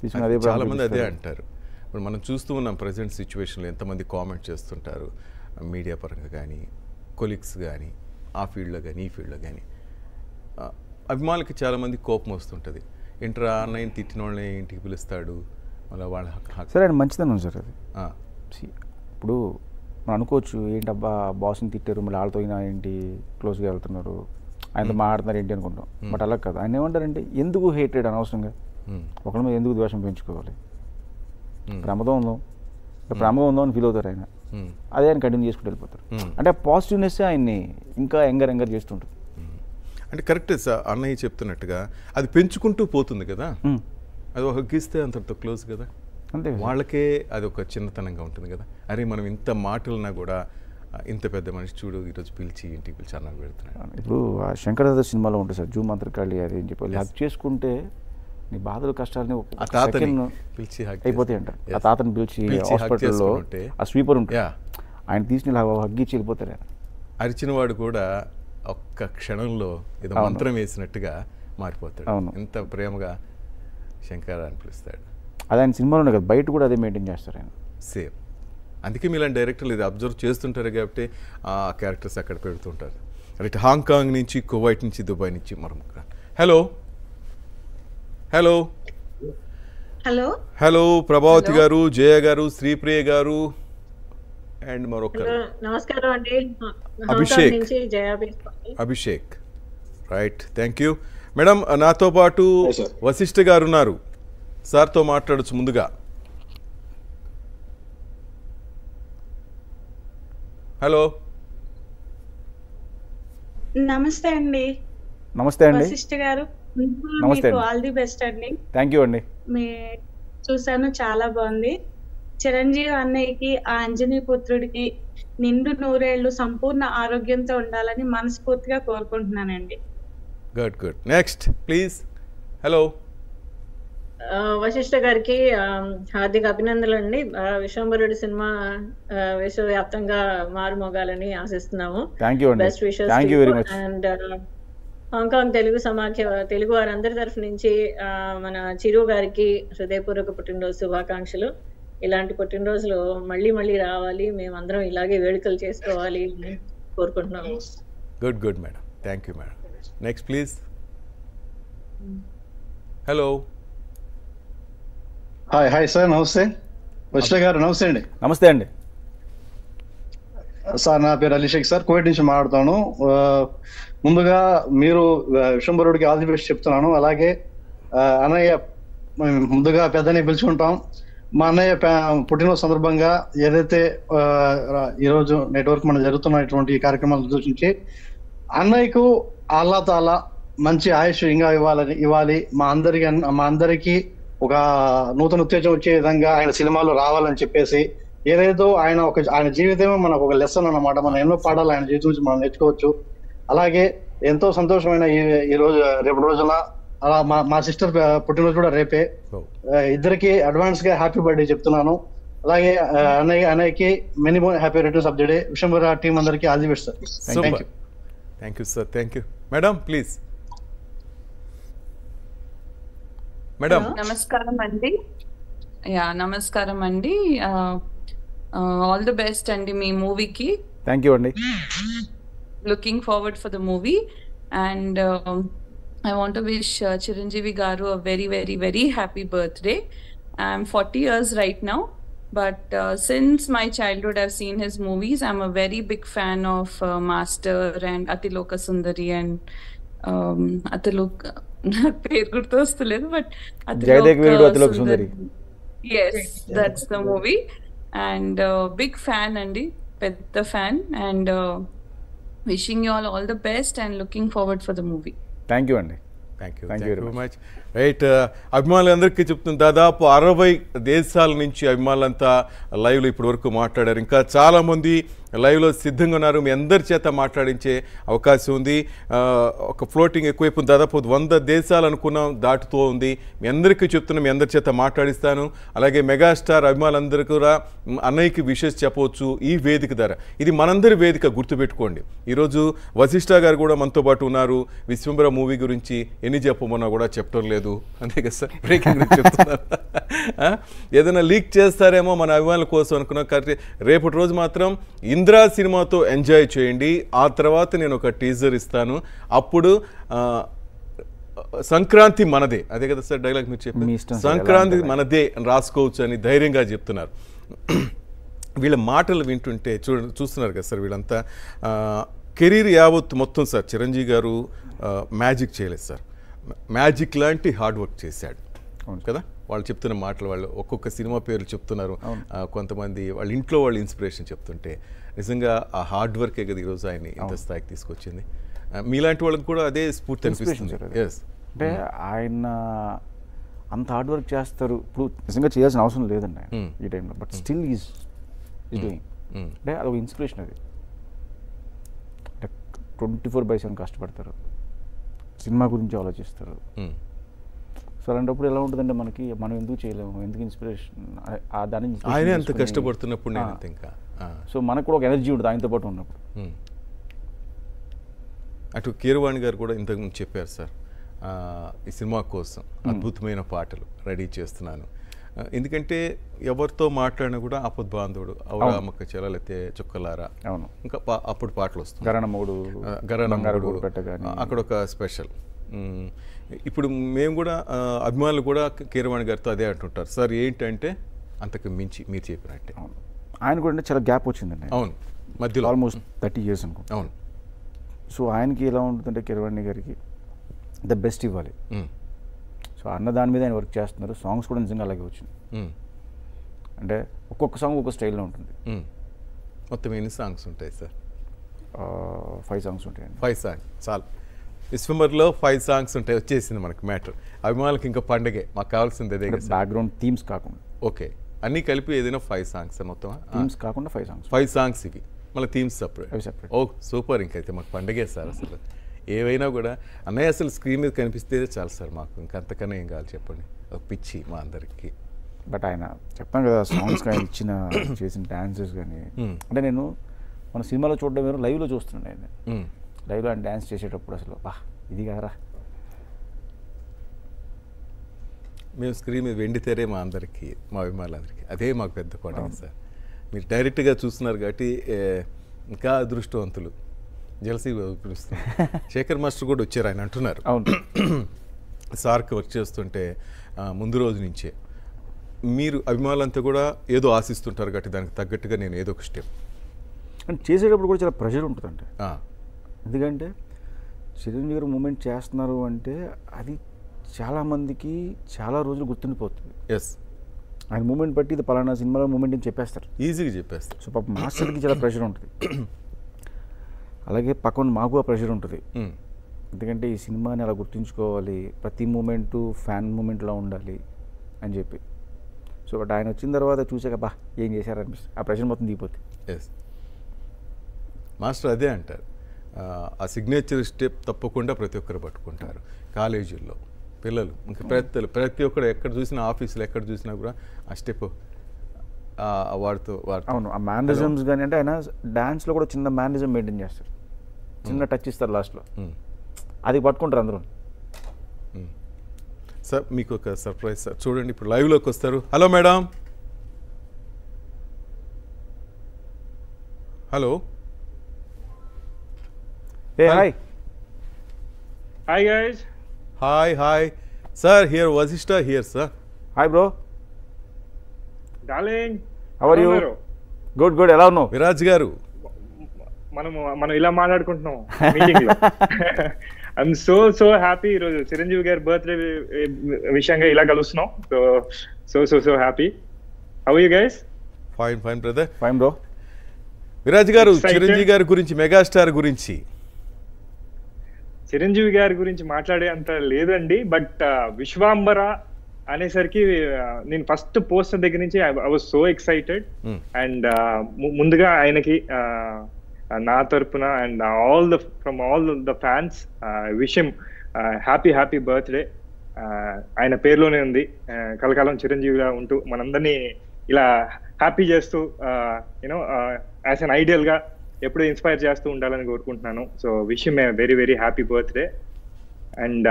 తీసుకుని అదే చాలా మంది అదే అంటారు. ఇప్పుడు మనం చూస్తూ ఉన్నాం ప్రజెంట్ సిచ్యువేషన్లో ఎంతమంది కామెంట్ చేస్తుంటారు, మీడియా పరంగా కానీ, కొలీగ్స్ కానీ, ఆ ఫీల్డ్లో కానీ, ఈ ఫీల్డ్లో కానీ. అభిమానులకి చాలామంది కోపం వస్తుంటుంది. ఇంటర్ అన్నయ్యని తిట్టిన వాళ్ళని ఇంటికి పిలుస్తాడు, మళ్ళీ వాళ్ళ సరే ఆయన మంచిదనం సార్ అది. ఇప్పుడు మనం అనుకోవచ్చు, ఏంటబ్బా బాస్ని తిట్టారు మళ్ళీ వాళ్ళతో ఏంటి క్లోజ్గా వెళ్తున్నారు, ఆయనతో మాట్లాడుతున్నారు ఏంటి అనుకుంటాం. బట్ అలా కాదు. ఆయన ఏమంటారంటే ఎందుకు హేటెడ్ అనవసరంగా ఒకరి మీద ఎందుకు ద్వేషం పెంచుకోవాలి, ప్రేమతో ఉందాం, ప్రేమగా ఉందాం అని ఫీల్ అవుతారు ఆయన. అదే ఆయన కంటిన్యూ చేసుకుంటూ వెళ్ళిపోతారు. అంటే పాజిటివ్నెస్ ఆయన్ని ఇంకా ఎంగర్ చేస్తుంటారు. అంటే కరెక్ట్ సార్, అన్నయ్య చెప్తున్నట్టుగా అది పెంచుకుంటూ పోతుంది కదా. అది హగ్గిస్తే అంతటితో క్లోజ్ కదా, అంతే. వాళ్ళకే అది ఒక చిన్నతనంగా ఉంటుంది కదా. అరే మనం ఇంత మాటలన్నా కూడా ఇంత పెద్ద మనిషి చూడు ఈరోజు పిలిచి ఇంటికి పిలిచి అన్నకు పెడుతున్నాడు. ఇప్పుడు శంకరదాద సినిమాలో ఉంటుంది సార్, జూ మంత్రకాళి అది అని చెప్పి హక్ చేసుకుంటే నీ బాధలు కష్టాలని పిలిచి అయిపోతాయి అంటారు. ఆ తాతని పిలిచి హాస్పిటల్లో ఆ స్వీపర్ ఉంటుంది, ఆయన తీసుకుని హగ్గిచ్చి వెళ్ళిపోతారు. ఆయన అరిచిన వాడు కూడా ఒక్క క్షణంలో ఏదో మంత్రం వేసినట్టుగా మారిపోతాడు. ఎంత ప్రేమగా శంకర అని పిలుస్తాడు. అది ఆయన సినిమాలోనే కదా, బయట కూడా అదే మెయింటైన్ చేస్తారు ఆయన. సేమ్. అందుకే మీలాంటి డైరెక్టర్లు ఇది అబ్జర్వ్ చేస్తుంటారు కాబట్టి ఆ క్యారెక్టర్స్ అక్కడ పెడుతుంటారు. రైట్, హాంకాంగ్ నుంచి, కువైట్ నుంచి, దుబాయ్ నుంచి మరొక. Hello hello hello hello Prabhavati garu, Jaya garu, Sripriya garu and మరొక నమస్కారం అండి. Abhishek. Right, thank you madam. నాతో పాటు వశిష్ఠ గారు ఉన్నారు, సార్తో మాట్లాడచ్చు ముందుగా. హలో నమస్తే అండి. నమస్తే అండి వశిష్ఠ గారు. నమస్తే, ఆల్ ది బెస్ట్ అండి. థ్యాంక్ యూ అండి. మీ చూసాను, చాలా బాగుంది. చిరంజీవి అన్నయ్యకి, ఆ అంజనీ పుత్రుడికి నిండు నూరేళ్లు సంపూర్ణ ఆరోగ్యంతో ఉండాలని మనస్ఫూర్తిగా కోరుకుంటున్నానండి. Good good. Next please. Hello. Vasishta గారికి హార్దిక అభినందనలు అండి. విశ్వంబరుడి సినిమా విశ్వవ్యాప్తంగా మారుమోగాలని ఆశిస్తున్నాము. Best wishes. And Hong Kong Telugu సమాఖ్య తెలుగు వారందరి తరఫు నుంచి మన చిరు గారికి హృదయపూర్వక పుట్టినరోజు శుభాకాంక్షలు. ఇలాంటి పుట్టినరోజులు మళ్ళీ మళ్ళీ రావాలి, మేమందరం ఇలాగే వేడుకలు చేసుకోవాలి అని కోరుకుంటున్నాము. Good good madam, thank you madam. Next please. Hello. Hi hi sir, నమస్తే. వశిష్ఠ గారు నమస్తే అండి. నమస్తే అండి సార్. నా పేరు అలీషేక్ సార్, కువైట్ నుంచి మాట్లాడుతాను. ముందుగా మీరు విశ్వంబరుడికి ఆల్ ది బెస్ట్ చెప్తున్నాను. అలాగే అన్నయ్య ముందుగా పెద్దనే పిలుచుకుంటాం. మా అన్నయ్య పుట్టినరోజు సందర్భంగా ఏదైతే ఈరోజు నెట్వర్క్ మన జరుగుతున్నటువంటి కార్యక్రమాలను సూచించి అన్నయ్యకు అల్లా తాలా మంచి ఆయుష్ ఇంకా ఇవ్వాలి, మా అందరికి ఒక నూతన ఉత్తేజం వచ్చే విధంగా ఆయన సినిమాలో రావాలని చెప్పేసి ఏదైతే ఆయన జీవితమే మనకు ఒక లెసన్ అన్నమాట. మనం ఎన్నో పాఠాలు ఆయన జీవితం నుంచి మనం నేర్చుకోవచ్చు. అలాగే ఎంతో సంతోషమైన ఈ రోజు రేపటి రోజున అలా మా సిస్టర్ పుట్టినరోజు కూడా రేపే. ఇద్దరికి అడ్వాన్స్ గా హ్యాపీ బర్త్డే చెప్తున్నాను. అలాగే అన్నయ్యకి many more happy returns of the day. Vishwambhara team అందరికి all the best sir. Thank you sir. Thank you madam. Please madam. నమస్కారం అండి. నమస్కారం అండి. ఆల్ ది బెస్ట్ అండి మీ మూవీకి. థ్యాంక్ యూ అండి. Looking forward for the movie and I want to wish Chiranjeevi Garu a very, very, very happy birthday. I'm 40 years right now, but since my childhood I've seen his movies. I'm a very big fan of Master and Atiloka Sundari and Atiloka పేరు గుర్తొస్తలేదు but Atiloka Sundari. Yes, that's the movie and big fan అండి, పెద్ద fan and wishing you all the best and looking forward for the movie. Thank you అండి. Thank you very much. Right, అభిమానులందరికీ చెప్తుంది దాదాపు 60 దేశాల నుంచి అభిమానులంతా లైవ్లో ఇప్పటి వరకు మాట్లాడారు. ఇంకా చాలామంది లైవ్లో సిద్ధంగా ఉన్నారు. మీ అందరి చేత మాట్లాడించే అవకాశం ఉంది. ఒక ఫ్లోటింగ్ ఎక్కువైపు దాదాపు 100 దేశాలు అనుకున్నాం, దాటుతూ ఉంది. మీ అందరికీ చెప్తున్నా, మీ అందరి చేత మాట్లాడిస్తాను. అలాగే మెగాస్టార్ అభిమానులందరూ కూడా అన్నయ్యకి విషెస్ చెప్పవచ్చు ఈ వేదిక ద్వారా. ఇది మనందరి వేదిక, గుర్తుపెట్టుకోండి. ఈరోజు వశిష్ఠ గారు కూడా మనతో పాటు ఉన్నారు. విశ్వంబర మూవీ గురించి ఎన్ని చెప్పమన్నా కూడా చెప్పడం లేదు, అంతే కదా సార్. బ్రేకింగ్ చెప్తున్నారు. ఏదైనా లీక్ చేస్తారేమో మన అభిమానుల కోసం అనుకున్నాం. కాబట్టి రేపటి రోజు మాత్రం ఇంద్రా సినిమాతో ఎంజాయ్ చేయండి. ఆ తర్వాత నేను ఒక టీజర్ ఇస్తాను. అప్పుడు సంక్రాంతి మనదే, అదే కదా సార్ డైలాగ్ మీరు చెప్పారు, సంక్రాంతి మనదే అని రాసుకోవచ్చు అని ధైర్యంగా చెప్తున్నారు. వీళ్ళ మాటలు వింటుంటే చూస్తున్నారు కదా సార్, వీళ్ళంతా కెరీర్ యావత్ మొత్తం సార్ చిరంజీవి గారు మ్యాజిక్ చేయలేదు సార్, మ్యాజిక్ లాంటి హార్డ్ వర్క్ చేశాడు కదా. వాళ్ళు చెప్తున్న మాటలు, వాళ్ళు ఒక్కొక్క సినిమా పేర్లు చెప్తున్నారు. కొంతమంది వాళ్ళ ఇంట్లో వాళ్ళు ఇన్స్పిరేషన్ చెప్తుంటే నిజంగా ఆ హార్డ్ వర్కే కదా ఈరోజు ఆయన ఇంత స్థాయికి తీసుకొచ్చింది. మీలాంటి వాళ్ళకి కూడా అదే స్ఫూర్తి అనిపిస్తుంది. అంటే ఆయన అంత హార్డ్ వర్క్ చేస్తారు, ఇప్పుడు నిజంగా చేయాల్సిన అవసరం లేదండి ఈ టైంలో, బట్ స్టిల్ ఈజ్ డూయింగ్. అంటే అదొక ఇన్స్పిరేషన్. అది అంటే 24/7 కష్టపడతారు, సినిమా గురించి ఆలోచిస్తారు. సో అలాంటప్పుడు ఎలా ఉంటుందంటే మనకి, మనం ఎందుకు చేయలేము, ఎందుకు ఇన్స్పిరేషన్, దాని ఆయన ఎంత కష్టపడుతున్నప్పుడు ఇంకా సో మనకు కూడా ఒక ఎనర్జీ ఉంటుంది ఆయనతో పాటు ఉన్నప్పుడు. అటు కీరవాణి గారు కూడా ఇంతకుముందు చెప్పారు సార్, ఈ సినిమా కోసం అద్భుతమైన పాటలు రెడీ చేస్తున్నాను. ఎందుకంటే ఎవరితో మాట్లాడినా కూడా ఆపద్ బాంధవుడు, అవరామక్క చెల్లెలైతే చుక్కలారా, ఇంకా అప్పుడు పాటలు వస్తాయి, గరణమూడు అక్కడ ఒక స్పెషల్. ఇప్పుడు మేము కూడా అభిమానులు కూడా కీరవాణి గారితో అదే అంటుంటారు సార్, ఏంటంటే అంతకు మించి మీరు చెప్పినట్టే. ఆయన కూడా చాలా గ్యాప్ వచ్చిందండి. అవును, మధ్యలో ఆల్మోస్ట్ 30 years అనుకుంటా. అవును. సో ఆయనకి ఎలా ఉంటుందంటే కీరవాణి గారికి ద బెస్ట్ ఇవ్వాలి. సో అన్న దాని మీద ఆయన వర్క్ చేస్తున్నారు. సాంగ్స్ కూడా నిజంగా అలాగే వచ్చింది. అంటే ఒక్కొక్క సాంగ్ ఒక్కొక్క స్టైల్లో ఉంటుంది. మొత్తం ఎన్ని సాంగ్స్ ఉంటాయి సార్? 5 songs ఉంటాయండి. 5 songs చాలు. విశ్వంబర్లో 5 songs ఉంటాయి, వచ్చేసింది మనకి మ్యాటర్. అభిమానులకు ఇంకా పండగే, మాకు కావాల్సింది అదే. బ్యాక్గ్రౌండ్ థీమ్స్ కాకుండా ఓకే, అన్నీ కలిపి ఏదైనా 5 songs మొత్తం. థీమ్స్ కాకుండా 5 songs. 5 songs ఇవి, మళ్ళీ థీమ్స్ సపరేట్. ఓ సూపర్, ఇంకైతే మాకు పండగే సార్. అసలు ఏవైనా కూడా అన్నయ్య అసలు స్క్రీన్ మీద కనిపిస్తే చాలు సార్ మాకు, ఇంకా అంతకన్నా ఏం కావాలి చెప్పండి. ఒక పిచ్చి మా అందరికి. బట్ ఆయన చెప్పాను కదా, సాంగ్స్ కానీ చేసిన డాన్సెస్ కానీ, అంటే నేను మన సినిమాలో చూడడం వేరు, లైవ్లో చూస్తున్నాను. ఆయన లైవ్లో ఆయన డ్యాన్స్ చేసేటప్పుడు అసలు బా ఇది కారా. మేము స్క్రీన్ మీద వెండితేరే మా అందరికీ, మా అభిమానులందరికీ అదే మాకు పెద్ద కోట సార్. మీరు డైరెక్ట్గా చూస్తున్నారు కాబట్టి ఇంకా అదృష్టవంతులు. జలసీ పిలుస్తుంది. శేఖర్ మాస్టర్ కూడా వచ్చారు, ఆయన అంటున్నారు సార్కి వర్క్ చేస్తుంటే ముందు రోజు నుంచే మీరు అభిమానులంతా కూడా ఏదో ఆశిస్తుంటారు కాబట్టి దానికి తగ్గట్టుగా నేను ఏదో ఒక స్టెప్ అండ్ చేసేటప్పుడు కూడా చాలా ప్రెషర్ ఉంటుందండి. ఎందుకంటే చిరంజీవి గారు మూమెంట్ చేస్తున్నారు అంటే అది చాలామందికి చాలా రోజులు గుర్తుండిపోతుంది. ఎస్, ఆయన మూమెంట్ బట్టి ఇది పలానా సినిమాలో మూమెంట్ అని చెప్పేస్తారు, ఈజీగా చెప్పేస్తారు. సో పాప మాస్టర్కి చాలా ప్రెషర్ ఉంటుంది. అలాగే పక్కన మాకు ఆ ప్రెషర్ ఉంటుంది. ఎందుకంటే ఈ సినిమాని అలా గుర్తుంచుకోవాలి, ప్రతి మూమెంటు ఫ్యాన్ మూమెంట్లో ఉండాలి అని చెప్పి. సో బట్ ఆయన వచ్చిన తర్వాత చూసాక బా ఏం చేశారనిపిస్తుంది, ఆ ప్రెషర్ మొత్తం దిగిపోతుంది. ఎస్ మాస్టర్ అదే అంటారు, ఆ సిగ్నేచర్ స్టెప్ తప్పకుండా ప్రతి ఒక్కరు పట్టుకుంటారు. కాలేజీల్లో పిల్లలు ఇంకా ప్రతి ఒక్కరు ఎక్కడ చూసినా, ఆఫీసులో ఎక్కడ చూసినా కూడా ఆ స్టెప్ వాడుతూ అవును, ఆ మేనరిజమ్స్ కానీ, అంటే ఆయన డ్యాన్స్లో కూడా చిన్న మేనరిజం మెయింటైన్ చేస్తారు, చిన్న టచ్ ఇస్తారు లాస్ట్లో, అది పట్టుకుంటారు అందరూ. సార్ మీకు ఒక సర్ప్రైజ్ సార్, చూడండి ఇప్పుడు లైవ్లోకి వస్తారు. Hello madam. Hello. Hey, hi. Hi guys. Hi. Sir, here Vasishta here, sir. Hi bro. Darling. How are you? Good. ఎలా ఉన్నావు? విరాజ్ గారు. మనం ఇలా మాట్లాడుకుంటున్నాం మీటింగ్ లో. ఐఎమ్ సో హ్యాపీ ఈరోజు చిరంజీవి గారి బర్త్డే విషయంగా ఇలా కలుస్తున్నాం. So happy. How you guys? Fine brother. Fine bro. Viraj గారు, చిరంజీవి గారి గురించి, మెగాస్టార్ గురించి. చిరంజీవి గారి గురించి మాట్లాడే అంత లేదండి, బట్ విశ్వాంబర అనేసరికి నేను ఫస్ట్ పోస్టర్ దగ్గర నుంచి I was so excited. And ముందుగా ఆయనకి నా తరపున and from all the fans wish him happy birthday. ఆయన పేరులోనే ఉంది, కలకాలం చిరంజీవిగా ఉంటూ మనందరినీ ఇలా హ్యాపీ చేస్తూ యూనో యాజ్ అన్ ఐడియల్ గా ఎప్పుడు ఇన్స్పైర్ చేస్తూ ఉండాలని కోరుకుంటున్నాను. So wish him a very happy birthday. And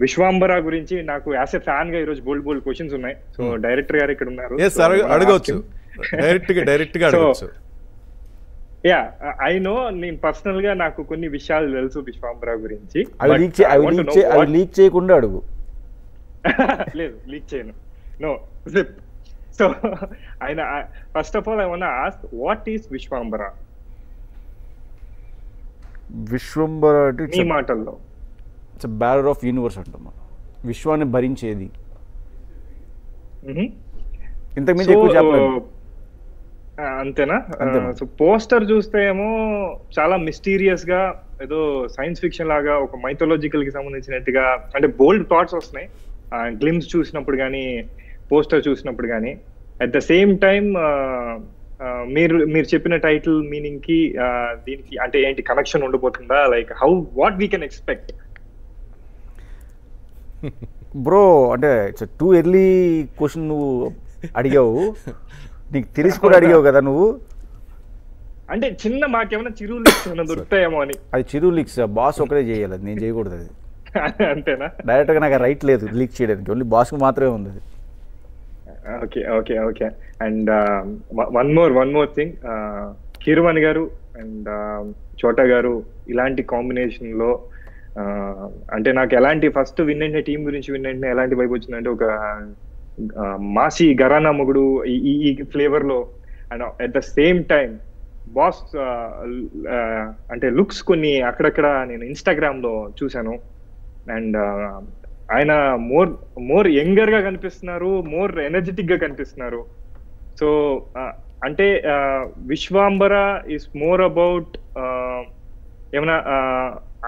Vishwambhara గురించి నాకు యాజ్ ఎ ఫ్యాన్ గా ఈరోజు బోల్డ్ క్వశ్చన్స్ ఉన్నాయి. సో డైరెక్టర్ గారు ఇక్కడ ఉన్నారు, అడగవచ్చు డైరెక్ట్ గా అడగవచ్చు. యా, ఐ నో, నేను పర్సనల్ గా నాకు కొన్ని విషయాలు తెలుసు విశ్వాంబర గురించి. అవి లీక్ చేయకుండా అడుగు. లేదు, లీక్ చేయను. నో. సో ఆయన first of all I want to ask, what is Vishwambhara? Vishwambhara అంటే ఈ మాటల్లో ఇట్స్ బ్యారర్ ఆఫ్ యూనివర్స్ అంటాం, విశ్వాన్ని భరించేది. ఇంతకుమించి ఎక్కువ చెప్పలేదు. అంతేనా? సో పోస్టర్ చూస్తే ఏమో చాలా మిస్టీరియస్ గా, ఏదో సైన్స్ ఫిక్షన్ లాగా, ఒక మైథాలజికల్ కి సంబంధించినట్టుగా, అంటే బోల్డ్ థాట్స్ వస్తున్నాయి గ్లిమ్స్ చూసినప్పుడు కానీ, పోస్టర్ చూసినప్పుడు కానీ. అట్ ద సేమ్ టైం మీరు చెప్పిన టైటిల్ మీనింగ్ కి దీనికి అంటే ఏంటి కనెక్షన్ ఉండబోతుందా? Like what we can expect? Bro, అంటే ఇట్స్ టూ ఎర్లీ క్వశ్చన్ నువ్వు అడిగావు, నీకు తెలిసి కూడా అడిగావు కదా నువ్వు. అంటే చిన్న మాకేమైనా చిరు లీక్స్ దొరుకుతాయేమో అని. అది చిరు లీక్స్ బాస్ ఒకటే చేయాలి, అది నేను చేయకూడదు. అది అంతేనా? డైరెక్ట్ గా నాకు రైట్ లేదు లీక్ చేయడానికి, ఓన్లీ బాస్ కు మాత్రమే ఉంది. Okay. And one more thing, Keeravani గారు అండ్ చోటా గారు ఇలాంటి కాంబినేషన్ లో అంటే నాకు ఎలాంటి ఫస్ట్ విన్నంటే టీం గురించి విన్నంటే ఎలాంటి వైపు వచ్చిందంటే, ఒక మాసి గరానా మొగుడు ఈ ఫ్లేవర్ లో, and at the same time boss అంటే లుక్స్ కొన్ని అక్కడక్కడ నేను ఇన్స్టాగ్రామ్ లో చూశాను. అండ్ ఆయన మోర్ యంగర్ గా కనిపిస్తున్నారు, మోర్ ఎనర్జెటిక్ గా కనిపిస్తున్నారు. సో అంటే విశ్వాంబర ఈస్ మోర్ అబౌట్ ఏమైనా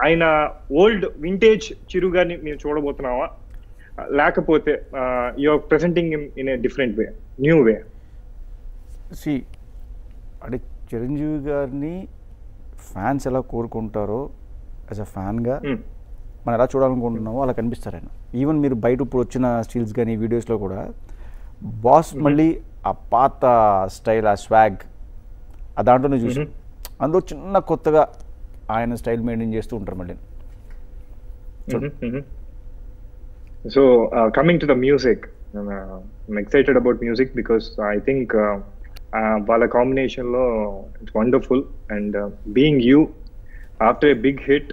ఆయన ఓల్డ్ వింటేజ్ చిరు గారిని మేము చూడబోతున్నావా, లేకపోతే you're presenting in a different way, new way? అంటే చిరంజీవి గారిని ఫ్యాన్స్ ఎలా కోరుకుంటారో యాజ్ అ ఫ్యాన్గా మనం ఎలా చూడాలనుకుంటున్నామో అలా కనిపిస్తారు ఆయన. ఈవెన్ మీరు బయట ఇప్పుడు వచ్చిన స్టిల్స్ కానీ వీడియోస్లో కూడా బాస్ మళ్ళీ ఆ పాత స్టైల్, ఆ స్వాగ్ ఆ దాంట్లోనే చూసి అందులో చిన్న కొత్తగా ఆయన స్టైల్ మెయింటైన్ చేస్తూ ఉంటారు మళ్ళీ. So coming to the music, I'm excited about music because I think వాళ్ళ కాంబినేషన్ లో it's wonderful. And being you after a big hit,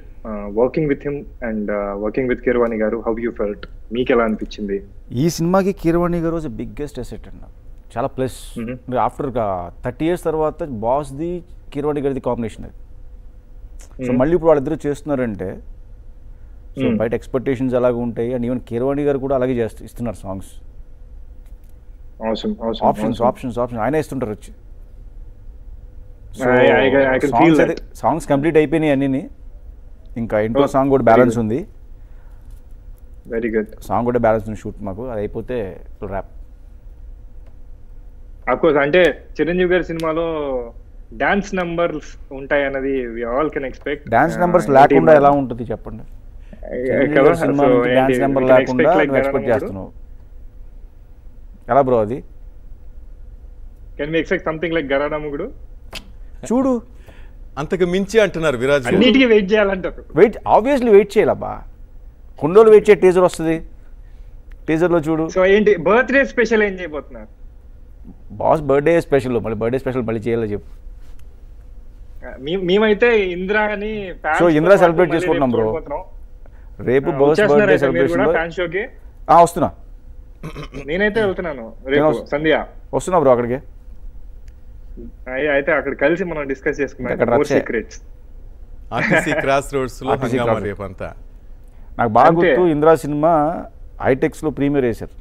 working with him and working with Keeravani garu, how you felt? మీకు ఎలా అనిపించింది? ఈ సినిమాకి కీరవాణి గారు was biggest asset అండి, చాలా ప్లస్. ఆఫ్టర్ 30 years తర్వాత బాస్ది కీరవాణి గారిది కాంబినేషన్ అది. సో మళ్ళీ ఇప్పుడు వాళ్ళిద్దరూ చేస్తున్నారంటే సో బయట ఎక్స్పెక్టేషన్స్ అలాగే ఉంటాయి. అండ్ ఈవెన్ కీరవాణి గారు కూడా అలాగే ఇస్తున్నారు సాంగ్స్, ఆప్షన్స్ ఆయన ఇస్తుంటారు వచ్చి. సాంగ్స్ కంప్లీట్ అయిపోయినాయి అన్నీ, ఇంకా ఇంట్లో సాంగ్ కూడా బ్యాలెన్స్ ఉంది. Very good. సాంగ్ కూడా బ్యాలెన్స్ ఉంది షూట్ మాకు, అది అయిపోతే ర్యాప్. అఫ్కోర్స్ అంటే చిరంజీవి గారి సినిమాలో డాన్స్ నంబర్స్ ఉంటాయి అన్నది we all can expect. Dance numbers లేకుండా ఎలా ఉంటుంది చెప్పండి? సినిమా డాన్స్ నెంబర్ లేకుండా ఎక్స్పెక్ట్ చేస్తున్నావు ఎలా బ్రో? అది can we expect something like గరాడముగుడు? చూడు అంతకు మించి అంటున్నారు విరాజ్. అన్నిటికీ వెయిట్ చేయాలంటారు. వెయిట్ ఆబ్వియస్లీ వెయిట్ చేయాలబ్బా. కొన్ని రోజులు వెయిట్ చేయ టీజర్ వస్తుంది. టీజర్లో చూడు. సో ఏంటి బర్త్డే స్పెషల్ ఏం చేయబోతున్నారు? బాస్ బర్త్డే స్పెషల్, మళ్ళీ బర్త్డే స్పెషల్ మళ్ళీ చేయాలో చెప్పు. మేమైతే ఇంద్రాని సో ఇంద్రా సెలబ్రేట్ చేసుకుంటున్నాం బ్రో. రేపు బాస్ బర్త్డే సెలబ్రేషన్ వస్తున్నా. నేనైతే వెళ్తున్నాను రేపు సంధ్య. వస్తున్నా బ్రో అక్కడికి. అయితే అక్కడ కలిసి మనం డిస్కస్ చేసుకున్నాం సీక్రెట్స్. ఆర్టీసీ క్రాస్ రోడ్స్ లో హంగామా రేపు అంతా. నాకు బాగా గుర్తు ఇంద్రా సినిమా ఐటెక్స్ లో ప్రీమియర్ వేశారు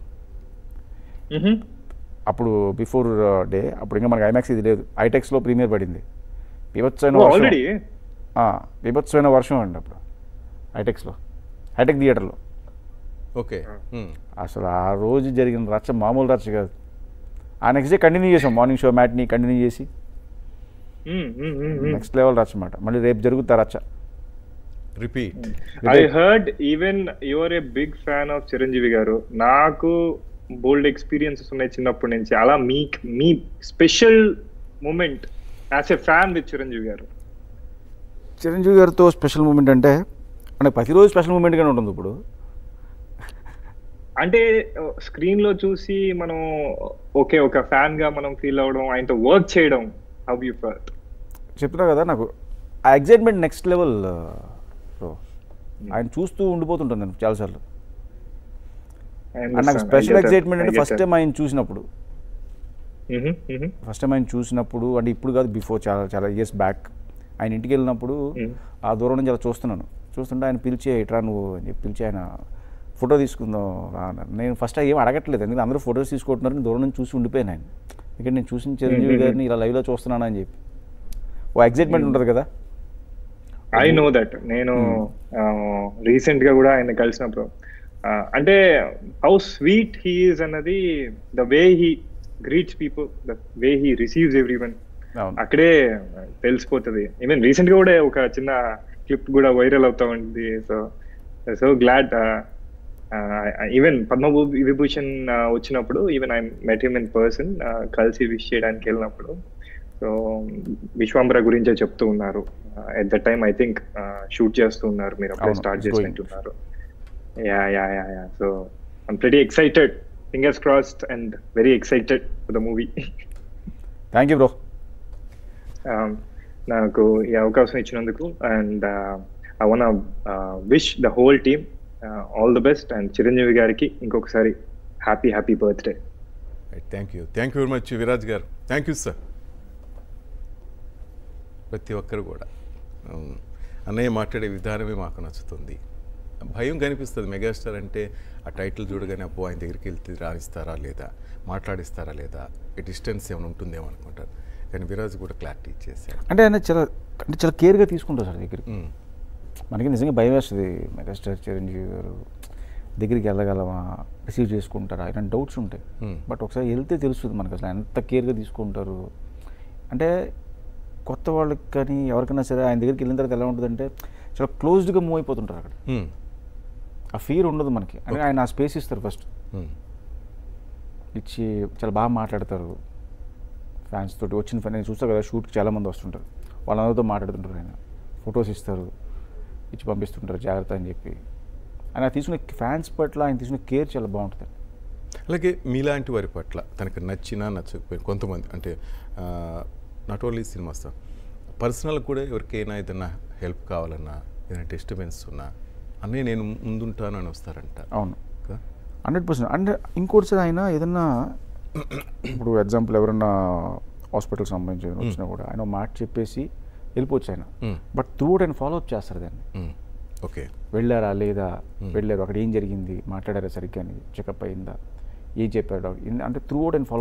అప్పుడు, బిఫోర్ డే. అప్పుడు ఇంకా మనకి ఐమాక్స్ ఇది లేదు, ఐటెక్స్ లో ప్రీమియర్ పడింది. బీభత్సమైన వర్షం అండి అప్పుడు ఐటెక్స్ లో, హైటెక్ థియేటర్లో. ఓకే. అసలు ఆ రోజు జరిగిన రచ్చ మామూలు రచ్చ కాదు. ఆ నెక్స్ట్ డే కంటిన్యూ చేసాం, మార్నింగ్ షో మ్యాట్ని కంటిన్యూ చేసి నెక్స్ట్ లెవెల్ రచ్చ అన్నమాట. మళ్ళీ రేపు జరుగుతా రచ్చ. Repeat. I heard even you are a big fan of Chiranjeevi గారు. నాకు బోల్డ్ ఎక్స్పీరియన్సెస్ ఉన్నాయి చిన్నప్పటి నుంచి. అలా మీ special moment as a fan with Chiranjeevi గారు. చిరంజీవి గారితో స్పెషల్ మూమెంట్ అంటే ప్రతిరోజు స్పెషల్ మూమెంట్గానే ఉంటుంది. ఇప్పుడు అంటే స్క్రీన్ లో చూసి మనం ఓకే ఒక ఫ్యాన్ గా మనం ఫీల్ అవ్వడం, ఆయనతో వర్క్ చేయడం, హౌ యు ఫెల్ట్? చెప్తున్నా కదా, నాకు ఆ ఎగ్జైట్మెంట్ నెక్స్ట్ లెవెల్. ఆయన చూస్తూ ఉండిపోతుంటాను నేను చాలాసార్లు. నాకు స్పెషల్ ఎగ్జైట్మెంట్ అంటే ఫస్ట్ టైం ఆయన చూసినప్పుడు అంటే ఇప్పుడు కాదు, బిఫోర్ చాలా చాలా ఇయర్స్ బ్యాక్ ఆయన ఇంటికి వెళ్ళినప్పుడు ఆ దూరం నుంచి అలా చూస్తుంటే ఆయన పిలిచే ఇట్రా నువ్వు అని చెప్పి పిలిచి ఆయన ఫోటో తీసుకుందాం అన్నారు. నేను ఫస్ట్ ఏం అడగట్లేదు, ఎందుకంటే అందరూ ఫొటోస్ తీసుకుంటున్నారు, దూరం నుంచి చూసి ఉండిపోయాను ఆయన. ఎందుకంటే నేను చూసిన చిరంజీవి గారిని ఇలా లైవ్లో చూస్తున్నాను అని చెప్పి ఓ ఎగ్జైట్మెంట్ ఉంటుంది కదా. I know that. నేను రీసెంట్ గా కూడా ఆయన కలిసినప్పుడు అంటే హౌ స్వీట్ హీ ఈజ్ అన్నది, the way he greets people, the way he receives everyone, అక్కడే తెలిసిపోతుంది. ఈవెన్ రీసెంట్ గా కూడా ఒక చిన్న క్లిప్ కూడా వైరల్ అవుతా ఉంది. So glad. ఈవెన్ పద్మవిభూషణ్ వచ్చినప్పుడు even I met him in person, కలిసి విష్ చేయడానికి వెళ్ళినప్పుడు. సో విశ్వాంబర గురించే చెప్తూ ఉన్నారు. At the time I think shoot చేస్తూ ఉన్నారు, మీరు అప్పుడే స్టార్ట్ చేసినట్టున్నారు. Yeah. So I'm pretty excited, fingers crossed and very excited for the movie. Thank you bro నాకు ఈ అవకాశం ఇచ్చినందుకు. And I want wish the whole team all the best. And Chiranjeevi గారికి ఇంకొకసారి happy birthday. Thank you very much Viraj గారు. Thank you sir. ప్రతి ఒక్కరు కూడా అన్నయ్య మాట్లాడే విధానమే మాకు నచ్చుతుంది. భయం కనిపిస్తుంది మెగాస్టార్ అంటే, ఆ టైటిల్ చూడగానే అబ్బో ఆయన దగ్గరికి వెళ్తే రాణిస్తారా లేదా, మాట్లాడిస్తారా లేదా, ఈ డిస్టెన్స్ ఏమైనా ఉంటుందేమో అనుకుంటారు. కానీ విరాజ్ కూడా క్లారిటీ ఇచ్చేసారు. అంటే ఆయన చాలా కేర్గా తీసుకుంటారు సార్ దగ్గరికి. మనకి నిజంగా భయం వేస్తుంది, మెగాస్టార్ చిరంజీవి గారు దగ్గరికి వెళ్ళగలమా, రిసీవ్ చేసుకుంటారా, ఇలాంటి డౌట్స్ ఉంటాయి. బట్ ఒకసారి వెళ్తే తెలుస్తుంది మనకు అసలు ఎంత కేర్గా తీసుకుంటారు. అంటే కొత్త వాళ్ళకి కానీ ఎవరికైనా సరే ఆయన దగ్గరికి వెళ్ళిన తర్వాత ఎలా ఉంటుందంటే చాలా క్లోజ్డ్గా మూవ్ అయిపోతుంటారు అక్కడ. ఆ ఫీర్ ఉండదు మనకి. అంటే ఆయన ఆ స్పేస్ ఇస్తారు ఫస్ట్ ఇచ్చి, చాలా బాగా మాట్లాడతారు ఫ్యాన్స్ తోటి. వచ్చిన నేను చూస్తా కదా షూట్కి చాలామంది వస్తుంటారు, వాళ్ళందరితో మాట్లాడుతుంటారు. ఆయన ఫొటోస్ ఇస్తారు, ఇచ్చి పంపిస్తుంటారు జాగ్రత్త అని చెప్పి. ఆయన తీసుకునే ఫ్యాన్స్ పట్ల ఆయన తీసుకునే కేర్ చాలా బాగుంటుంది. అలాగే మీలాంటి వారి పట్ల తనకు నచ్చినా నచ్చకపోయినా కొంతమంది అంటే నాట్ ఓన్లీ సినిమాస్, పర్సనల్ కూడా ఎవరికైనా ఏదైనా హెల్ప్ కావాలన్నా, ఏదైనా డిస్టర్బెన్స్ ఉన్నా అన్నీ నేను ముందుంటాను అని వస్తారంట. అవును 100%. అంటే ఇంకోటిసారి ఆయన ఏదన్నా ఇప్పుడు ఎగ్జాంపుల్ ఎవరన్నా హాస్పిటల్ సంబంధించి వచ్చినా కూడా ఆయన మాట చెప్పేసి వెళ్ళిపోవచ్చు ఆయన. బట్ త్రూఅవుట్ ఆయన ఫాలోఅప్ చేస్తారు దాన్ని. ఓకే, వెళ్ళారా లేదా, వెళ్ళారు అక్కడ ఏం జరిగింది, మాట్లాడారా సరిగ్గా, చెకప్ అయిందా, ఏం చెప్పారు డాక్టర్, అంటే త్రూఅవుట్ ఆయన ఫాలో